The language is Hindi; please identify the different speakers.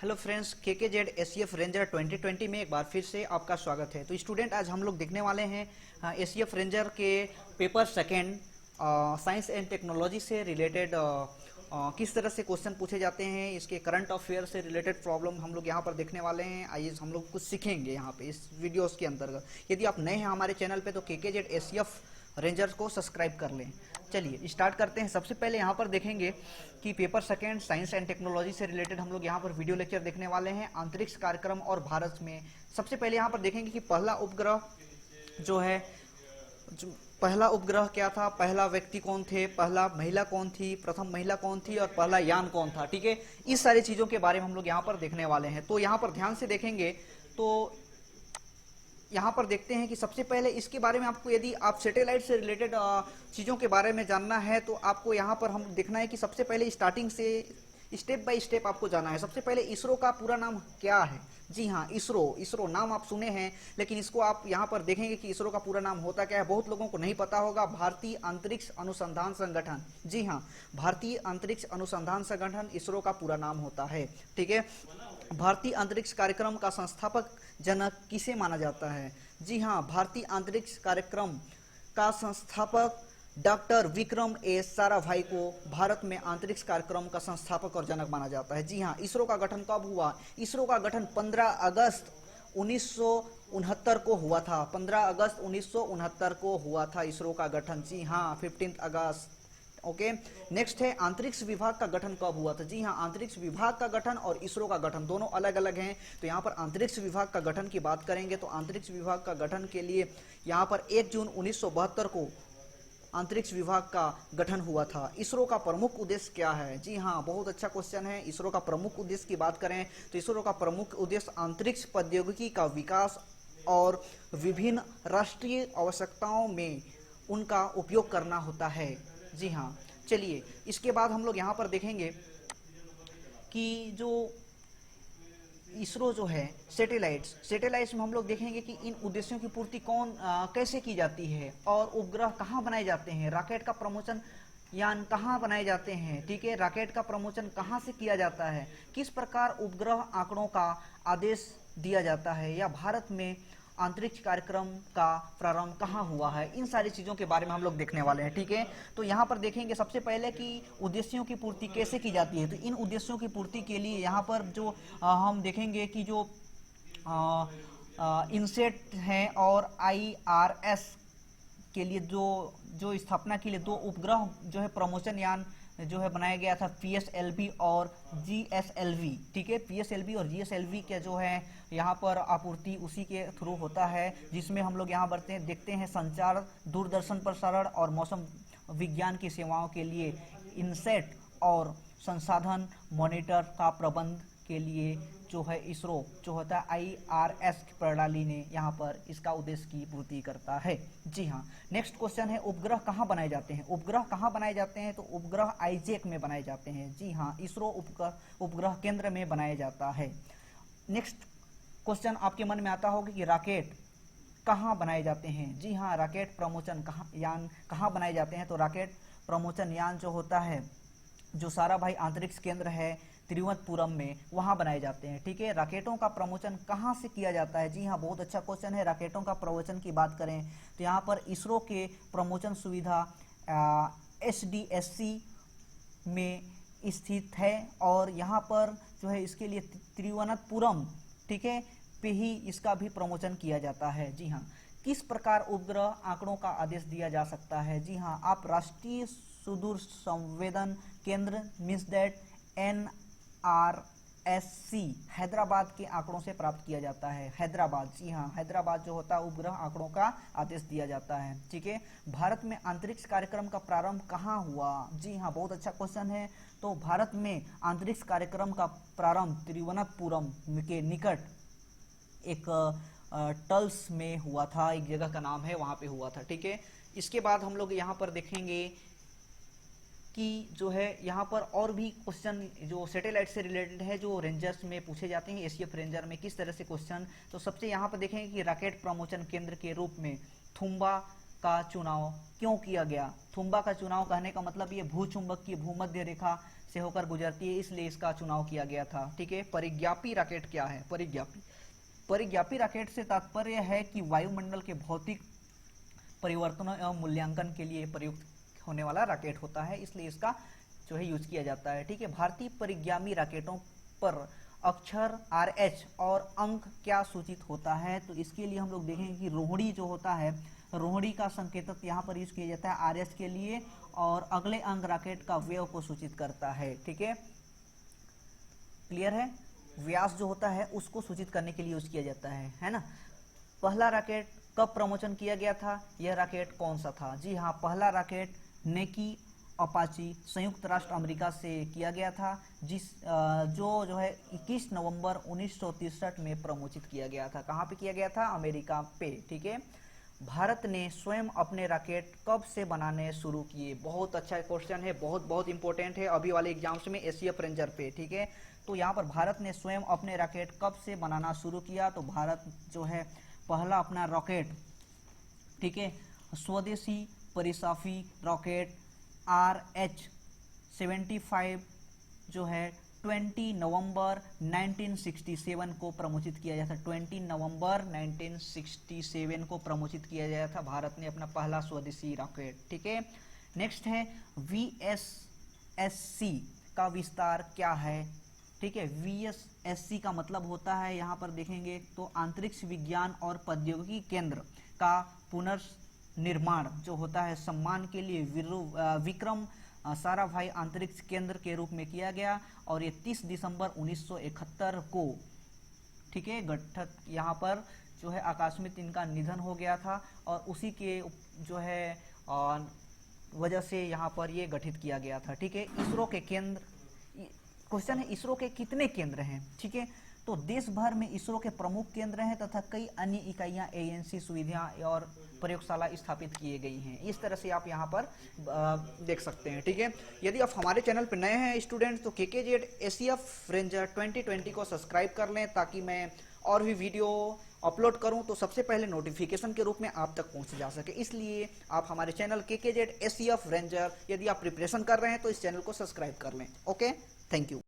Speaker 1: Hello friends, KKZ ACF ranger 2020 में एक बार फिर से आपका स्वागत है। तो स्टूडेंट, आज हम लोग देखने वाले हैं एसीएफ रेंजर के paper second science and technology से रिलेटेड किस तरह से क्वेश्चन पूछे जाते हैं, इसके करंट अफेयर से रिलेटेड प्रॉब्लम हम लोग यहाँ पर देखने वाले हैं। आइए हम लोग कुछ सीखेंगे यहाँ पे इस वीडियोस के अंतर्गत। यदि आप नए हैं हमारे चैनल पे तो KKZ एसीएफ रेंजर्स को सब्सक्राइब कर लें। चलिए स्टार्ट करते हैं। सबसे पहले यहाँ पर देखेंगे कि paper second science and technology से रिलेटेड हम लोग यहाँ पर वीडियो लेक्चर देखने वाले हैं, अंतरिक्ष कार्यक्रम और भारत में। सबसे पहले यहाँ पर देखेंगे कि पहला उपग्रह जो है, पहला उपग्रह क्या था, पहला व्यक्ति कौन थे, पहला महिला कौन थी, प्रथम महिला कौन थी और पहला यान कौन था। ठीक है, इस सारी चीजों के बारे में हम लोग यहाँ पर देखने वाले हैं। तो यहाँ पर ध्यान से देखेंगे तो यहाँ पर देखते हैं कि सबसे पहले इसके बारे में आपको, यदि आप सैटेलाइट से रिलेटेड चीज़ों के बारे में जानना है तो आपको यहाँ पर हम देखना है कि सबसे पहले स्टार्टिंग से स्टेप बाय स्टेप आपको जाना है। सबसे पहले इसरो का पूरा नाम क्या है? जी हाँ, इसरो नाम आप सुने हैं, लेकिन इसको आप यहाँ पर देखेंगे कि इसरो का पूरा नाम होता क्या है। बहुत लोगों को नहीं पता होगा। भारतीय अंतरिक्ष अनुसंधान संगठन। जी हाँ, भारतीय अंतरिक्ष अनुसंधान संगठन इसरो का पूरा नाम होता है। ठीक है, भारतीय अंतरिक्ष कार्यक्रम का संस्थापक जनक किसे माना जाता है? जी हाँ, भारतीय अंतरिक्ष कार्यक्रम का संस्थापक डॉक्टर विक्रम एस साराभाई को भारत में अंतरिक्ष कार्यक्रम का संस्थापक और जनक माना जाता है। जी हाँ, इसरो का गठन कब हुआ? इसरो का गठन 15 अगस्त 1969 को हुआ था। 15 अगस्त 1969 को हुआ था इसरो का गठन। जी हाँ, 15 अगस्त। ओके, नेक्स्ट है अंतरिक्ष विभाग का गठन कब हुआ था? जी हाँ, अंतरिक्ष विभाग का गठन और इसरो का गठन दोनों अलग अलग हैं। तो यहाँ पर अंतरिक्ष विभाग का गठन की बात करेंगे तो अंतरिक्ष विभाग का गठन के लिए यहाँ पर 1 जून 1972 को अंतरिक्ष विभाग का गठन हुआ था। इसरो का प्रमुख उद्देश्य क्या है? जी हाँ, बहुत अच्छा क्वेश्चन है। इसरो का प्रमुख उद्देश्य की बात करें तो इसरो का प्रमुख उद्देश्य अंतरिक्ष प्रौद्योगिकी का विकास और विभिन्न राष्ट्रीय आवश्यकताओं में उनका उपयोग करना होता है। जी हाँ, चलिए इसके बाद हम लोग यहाँ पर देखेंगे कि जो इसरो जो है सैटेलाइट्स में हम लोग देखेंगे कि इन उद्देश्यों की पूर्ति कैसे की जाती है और उपग्रह कहाँ बनाए जाते हैं, रॉकेट का प्रमोशन यान कहाँ बनाए जाते हैं। ठीक है, रॉकेट का प्रमोशन कहाँ से किया जाता है, किस प्रकार उपग्रह आंकड़ों का आदेश दिया जाता है, या भारत में अंतरिक्ष कार्यक्रम का प्रारंभ कहाँ हुआ है, इन सारी चीज़ों के बारे में हम लोग देखने वाले हैं। ठीक है, तो यहाँ पर देखेंगे सबसे पहले कि उद्देश्यों की पूर्ति कैसे की जाती है। तो इन उद्देश्यों की पूर्ति के लिए यहाँ पर जो हम देखेंगे कि जो इनसेट हैं और IRS के लिए जो स्थापना के लिए 2 उपग्रह जो है प्रमोशन यान जो है बनाया गया था, PSLV और GSLV। ठीक है, PSLV और GSLV के जो है यहाँ पर आपूर्ति उसी के थ्रू होता है, जिसमें हम लोग यहाँ बढ़ते हैं देखते हैं संचार, दूरदर्शन प्रसारण और मौसम विज्ञान की सेवाओं के लिए इनसेट और संसाधन मॉनिटर का प्रबंध के लिए जो है इसरो जो होता है IRS प्रणाली ने यहाँ पर इसका उद्देश्य की पूर्ति करता है। जी हाँ, नेक्स्ट क्वेश्चन है उपग्रह कहाँ बनाए जाते हैं। उपग्रह कहाँ बनाए जाते हैं? तो उपग्रह आईजेक में बनाए जाते हैं। जी हाँ, इसरो उपग्रह केंद्र में बनाया जाता है। नेक्स्ट क्वेश्चन आपके मन में आता होगा कि रॉकेट कहाँ बनाए जाते हैं। जी हाँ, रॉकेट प्रमोशन यान कहाँ बनाए जाते हैं? तो रॉकेट प्रमोशन यान जो होता है, जो साराभाई अंतरिक्ष केंद्र है तिरुवनंतपुरम में, वहां बनाए जाते हैं। ठीक है, रॉकेटों का प्रमोशन कहां से किया जाता है? जी हां, बहुत अच्छा क्वेश्चन है। रॉकेटों का प्रमोशन की बात करें तो यहां पर इसरो के प्रमोशन सुविधा SDSC में स्थित है और यहां पर जो है इसके लिए तिरुवनंतपुरम, ठीक है, पे ही इसका भी प्रमोशन किया जाता है। जी हाँ, किस प्रकार उपग्रह आंकड़ों का आदेश दिया जा सकता है? जी हाँ, आप राष्ट्रीय सुदूर संवेदन केंद्र मीन्स दैट NRSC हैदराबाद के आंकड़ों से प्राप्त किया जाता है। हैदराबाद, जी हाँ, हैदराबाद जो होता है उपग्रह आंकड़ों का आदेश दिया जाता है। ठीक है, भारत में अंतरिक्ष कार्यक्रम का प्रारंभ कहाँ हुआ? जी हाँ, बहुत अच्छा क्वेश्चन है। तो भारत में अंतरिक्ष कार्यक्रम का प्रारंभ तिरुवनंतपुरम के निकट एक टल्स में हुआ था, एक जगह का नाम है, वहां पे हुआ था। ठीक है, इसके बाद हम लोग यहाँ पर देखेंगे कि जो है यहाँ पर और भी क्वेश्चन जो सैटेलाइट से रिलेटेड है, जो रेंजर्स में पूछे जाते हैं, एसीएफ रेंजर में किस तरह से क्वेश्चन। तो सबसे यहाँ पर देखेंगे कि रॉकेट प्रमोशन केंद्र के रूप में थुम्बा का चुनाव क्यों किया गया। थुम्बा का चुनाव कहने का मतलब ये भूचुंबक की भूमध्य रेखा से होकर गुजरती है, इसलिए इसका चुनाव किया गया था। ठीक है, परिज्ञापी रॉकेट क्या है? परिज्ञापी रॉकेट से तात्पर्य है कि वायुमंडल के भौतिक परिवर्तनों एवं मूल्यांकन के लिए प्रयुक्त होने वाला रॉकेट होता है, इसलिए इसका जो है यूज किया जाता है। ठीक है, भारतीय परिज्ञामी रॉकेटों पर अक्षर RH और अंक क्या सूचित होता है? तो इसके लिए हम लोग देखेंगे कि रोहिणी जो होता है, रोहिणी का संकेतक यहाँ पर यूज किया जाता है RH के लिए, और अगले अंक रॉकेट का व्यय को सूचित करता है। ठीक है, क्लियर है? व्यास जो होता है उसको सूचित करने के लिए यूज किया जाता है ना। पहला रॉकेट कब प्रमोशन किया गया था? यह रॉकेट कौन सा था? जी हाँ, पहला रॉकेट नेकी अपाची संयुक्त राष्ट्र अमेरिका से किया गया था, जो है 21 नवंबर 1963 में प्रमोशित किया गया था। कहाँ पे किया गया था? अमेरिका पे। ठीक है, भारत ने स्वयं अपने रॉकेट कब से बनाने शुरू किए? बहुत अच्छा क्वेश्चन है, बहुत इंपॉर्टेंट है अभी वाले एग्जाम्स में एसीएफ रेंजर पे। ठीक है, तो यहाँ पर भारत ने स्वयं अपने रॉकेट कब से बनाना शुरू किया? तो भारत जो है पहला अपना रॉकेट, ठीक है, स्वदेशी परिसाफी रॉकेट RH-75 जो है 20 नवंबर 1967 को प्रमोशित किया गया था। 20 नवंबर 1967 को प्रमोशित किया गया था भारत ने अपना पहला स्वदेशी रॉकेट। ठीक है, नेक्स्ट है VSSC का विस्तार क्या है? ठीक है, VSSC का मतलब होता है, यहाँ पर देखेंगे तो अंतरिक्ष विज्ञान और प्रौद्योगिकी केंद्र का पुनर्निर्माण जो होता है सम्मान के लिए विक्रम साराभाई अंतरिक्ष केंद्र के रूप में किया गया, और ये 30 दिसंबर 1971 को, ठीक है, गठित, यहाँ पर जो है आकस्मिक इनका निधन हो गया था, और उसी के जो है वजह से यहाँ पर ये गठित किया गया था। ठीक है, इसरो के केंद्र, क्वेश्चन है इसरो के कितने केंद्र हैं? ठीक है, तो देश भर में इसरो के प्रमुख केंद्र हैं तथा कई अन्य इकाइयां, एजेंसी, सुविधा और प्रयोगशाला स्थापित किए गई हैं। इस तरह से आप यहां पर देख सकते हैं। ठीक है, यदि आप हमारे चैनल पर नए हैं स्टूडेंट्स, तो KKZ एसीएफ रेंजर 2020 को सब्सक्राइब कर लें, ताकि मैं और भी वीडियो अपलोड करूं तो सबसे पहले नोटिफिकेशन के रूप में आप तक पहुंच जा सके। इसलिए आप हमारे चैनल KKZ एसीएफ रेंजर, यदि आप प्रिपरेशन कर रहे हैं तो इस चैनल को सब्सक्राइब कर लें। Okay, thank you.